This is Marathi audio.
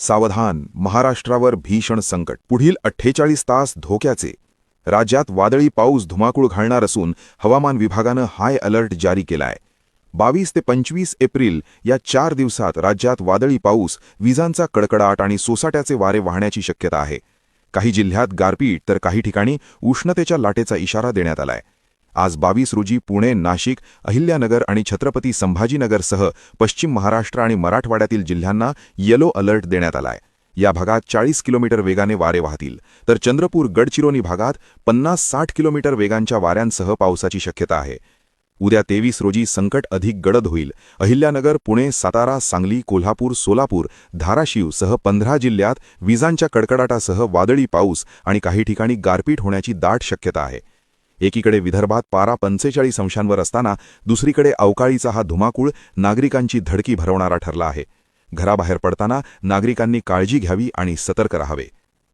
सावधान, महाराष्ट्रावर भीषण संकट. पुढील 48 तास धोक्याचे. राज्यात वादळी पाऊस धुमाकूळ घालणार असून हवामान विभागानं हाय अलर्ट जारी केलाय. 22 ते 25 एप्रिल या 4 दिवसात राज्यात वादळी पाऊस, विजांचा कडकडाट आणि सोसाट्याचे वारे वाहण्याची शक्यता आहे. काही जिल्ह्यात गारपीट तर काही ठिकाणी उष्णतेच्या लाटेचा इशारा देण्यात आलाय. आज 22 रोजी पुणे, नाशिक, अहिल्यानगर आणि छत्रपती संभाजीनगरसह पश्चिम महाराष्ट्र आणि मराठवाड्यातील जिल्ह्यांना येलो अलर्ट देण्यात आलाय. या भागात 40 किलोमीटर वेगाने वारे वाहतील, तर चंद्रपूर, गडचिरोली भागात 50-60 किलोमीटर वेगांच्या वाऱ्यांसह पावसाची शक्यता आहे. उद्या 23 रोजी संकट अधिक गडद होईल. अहिल्यानगर, पुणे, सातारा, सांगली, कोल्हापूर, सोलापूर, धाराशिव सह 15 जिल्ह्यात विजांच्या कडकडाटासह वादळी पाऊस आणि काही ठिकाणी गारपीट होण्याची दाट शक्यता आहे. एकीकडे विदर्भात पारा 45 अंशांवर असताना दुसरीकडे अवकाळीचा हा धुमाकूळ नागरिकांची धडकी भरवणारा ठरला आहे. घराबाहेर पडताना नागरिकांनी काळजी घ्यावी आणि सतर्क राहावे.